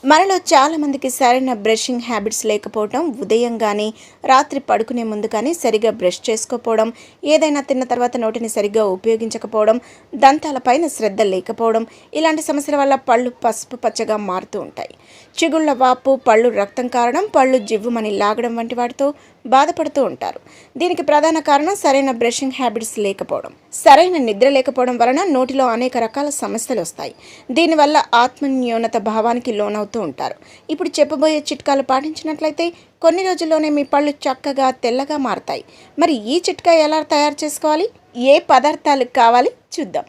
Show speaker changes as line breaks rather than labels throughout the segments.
మనలో చాలా మందికి సరైన బ్రషింగ్ హ్యాబిట్స్ లేకపోవడం, ఉదయం కానీ రాత్రి పడుకునే ముందు కానీ సరిగ్గా బ్రష్ చేసుకోకపోవడం, ఏదైనా తిన్న తర్వాత నోటిని సరిగ్గా ఉపయోగించకపోవడం, దంతాలపైన శ్రద్ధ లేకపోవడం, ఇలాంటి సమస్యల వల్ల పళ్ళు పసుపు పచ్చగా మారుతూ ఉంటాయి. చిగుళ్ళ వాపు, పళ్ళు రక్తం కారడం, పళ్ళు జివ్వుమని లాగడం వంటి వాటితో బాధపడుతూ ఉంటారు. దీనికి ప్రధాన కారణం సరైన బ్రషింగ్ హ్యాబిట్స్ లేకపోవడం. సరైన నిద్ర లేకపోవడం వలన నోటిలో అనేక రకాల సమస్యలు వస్తాయి. దీనివల్ల ఆత్మన్యూనత భావానికి లోనవుతూ ఉంటారు. ఇప్పుడు చెప్పబోయే చిట్కాలు పాటించినట్లయితే కొన్ని రోజుల్లోనే మీ పళ్ళు చక్కగా తెల్లగా మారతాయి. మరి ఈ చిట్కా ఎలా తయారు చేసుకోవాలి, ఏ పదార్థాలు కావాలి చూద్దాం.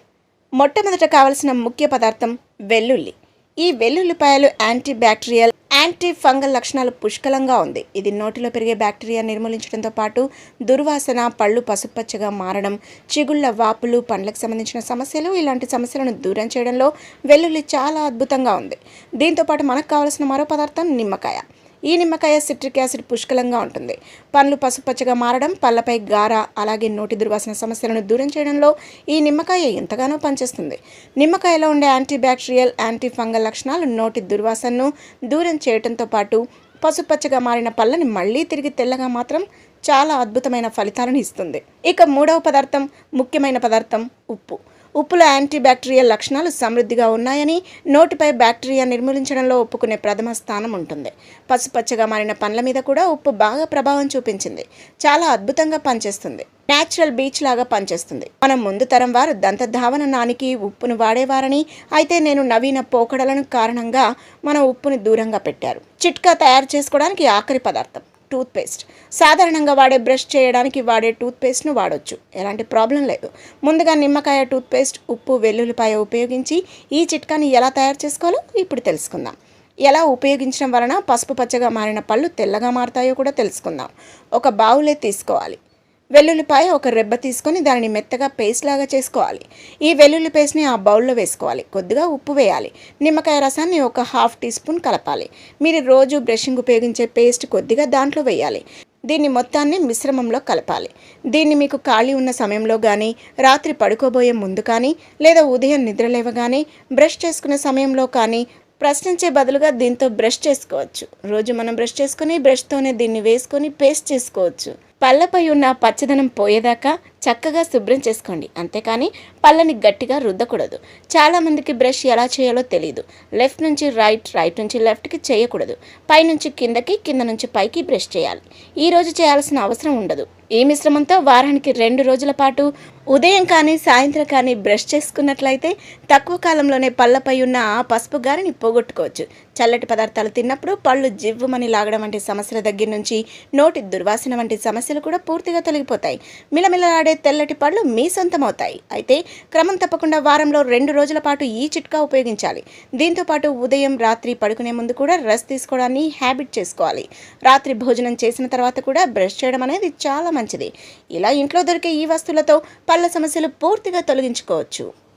మొట్టమొదట కావలసిన ముఖ్య పదార్థం వెల్లుల్లి. ఈ వెల్లుల్లిపాయలు యాంటీ బ్యాక్టీరియల్, యాంటీ ఫంగల్ లక్షణాలు పుష్కలంగా ఉంది. ఇది నోటిలో పెరిగే బ్యాక్టీరియా నిర్మూలించడంతో పాటు దుర్వాసన, పళ్ళు పసుపచ్చగా మారడం, చిగుళ్ళ వాపులు, పండ్లకు సంబంధించిన సమస్యలు, ఇలాంటి సమస్యలను దూరం చేయడంలో వెల్లుల్లి చాలా అద్భుతంగా ఉంది. దీంతోపాటు మనకు కావాల్సిన మరో పదార్థం నిమ్మకాయ. ఈ నిమ్మకాయ సిట్రిక్ యాసిడ్ పుష్కలంగా ఉంటుంది. పండ్లు పసుపచ్చగా మారడం, పళ్ళపై గార, అలాగే నోటి దుర్వాసన సమస్యలను దూరం చేయడంలో ఈ నిమ్మకాయ ఎంతగానో పనిచేస్తుంది. నిమ్మకాయలో ఉండే యాంటీ బ్యాక్టీరియల్, యాంటీ ఫంగల్ లక్షణాలు నోటి దుర్వాసనను దూరం చేయడంతో పాటు పసుపచ్చగా మారిన పళ్ళని మళ్ళీ తిరిగి తెల్లగా మాత్రం చాలా అద్భుతమైన ఫలితాలను ఇస్తుంది. ఇక మూడవ పదార్థం, ముఖ్యమైన పదార్థం ఉప్పు. ఉప్పులో యాంటీ బ్యాక్టీరియల్ లక్షణాలు సమృద్ధిగా ఉన్నాయని, నోటిపై బ్యాక్టీరియా నిర్మూలించడంలో ఉప్పుకునే ప్రథమ స్థానం ఉంటుంది. పసుపచ్చగా మారిన పండ్ల మీద కూడా ఉప్పు బాగా ప్రభావం చూపించింది. చాలా అద్భుతంగా పనిచేస్తుంది. న్యాచురల్ బీచ్ లాగా పనిచేస్తుంది. మనం ముందు తరం వారు దంతధావన నానికి ఉప్పును వాడేవారని, అయితే నేను నవీన పోకడలను కారణంగా మన ఉప్పుని దూరంగా పెట్టారు. చిట్కా తయారు చేసుకోవడానికి ఆఖరి పదార్థం టూత్పేస్ట్. సాధారణంగా వాడే బ్రష్ చేయడానికి వాడే టూత్పేస్ట్ను వాడొచ్చు, ఎలాంటి ప్రాబ్లం లేదు. ముందుగా నిమ్మకాయ టూత్పేస్ట్, ఉప్పు, వెల్లుల్లిపాయ ఉపయోగించి ఈ చిట్కాని ఎలా తయారు చేసుకోవాలో ఇప్పుడు తెలుసుకుందాం. ఎలా ఉపయోగించడం వలన పసుపు పచ్చగా మారిన పళ్ళు తెల్లగా మారుతాయో కూడా తెలుసుకుందాం. ఒక బౌలే తీసుకోవాలి. వెల్లుల్లిపాయ ఒక రెబ్బ తీసుకొని దానిని మెత్తగా పేస్ట్ లాగా చేసుకోవాలి. ఈ వెల్లుల్లి పేస్ట్ని ఆ బౌల్లో వేసుకోవాలి. కొద్దిగా ఉప్పు వేయాలి. నిమ్మకాయ రసాన్ని ఒక 1/2 టీ స్పూన్ కలపాలి. మీరు రోజు బ్రషింగ్ ఉపయోగించే పేస్ట్ కొద్దిగా దాంట్లో వేయాలి. దీన్ని మొత్తాన్ని మిశ్రమంలో కలపాలి. దీన్ని మీకు ఖాళీ ఉన్న సమయంలో కానీ, రాత్రి పడుకోబోయే ముందు కానీ, లేదా ఉదయం నిద్రలేవగానే బ్రష్ చేసుకునే సమయంలో కానీ ప్రశ్నించే బదులుగా దీంతో బ్రష్ చేసుకోవచ్చు. రోజు మనం బ్రష్ చేసుకుని బ్రష్తోనే దీన్ని వేసుకొని పేస్ట్ చేసుకోవచ్చు. పళ్ళపై ఉన్న పచ్చదనం పోయేదాకా చక్కగా శుభ్రం చేసుకోండి. అంతేకాని పళ్ళని గట్టిగా రుద్దకూడదు. చాలామందికి బ్రష్ ఎలా చేయాలో తెలియదు. లెఫ్ట్ నుంచి రైట్, రైట్ నుంచి లెఫ్ట్కి చేయకూడదు. పైనుంచి కిందకి, కింద నుంచి పైకి బ్రష్ చేయాలి. ఈరోజు చేయాల్సిన అవసరం ఉండదు. ఈ మిశ్రమంతో వారానికి 2 రోజుల పాటు ఉదయం కానీ సాయంత్రం కానీ బ్రష్ చేసుకున్నట్లయితే తక్కువ కాలంలోనే పళ్ళపై ఉన్న ఆ పసుపు గారిని పోగొట్టుకోవచ్చు. చల్లటి పదార్థాలు తిన్నప్పుడు పళ్ళు జివ్వుమని లాగడం వంటి సమస్యల దగ్గర నుంచి నోటి దుర్వాసన వంటి సమస్యలు కూడా పూర్తిగా తొలగిపోతాయి. మిలమిలలాడే తెల్లటి పళ్ళు మీ సొంతమవుతాయి. అయితే క్రమం తప్పకుండా వారంలో 2 రోజుల పాటు ఈ చిట్కా ఉపయోగించాలి. దీంతోపాటు ఉదయం, రాత్రి పడుకునే ముందు కూడా రస్ తీసుకోవడాన్ని హ్యాబిట్ చేసుకోవాలి. రాత్రి భోజనం చేసిన తర్వాత కూడా బ్రష్ చేయడం అనేది చాలా మంచిది. ఇలా ఇంట్లో దొరికే ఈ వస్తువులతో పళ్ళ సమస్యలు పూర్తిగా తొలగించుకోవచ్చు.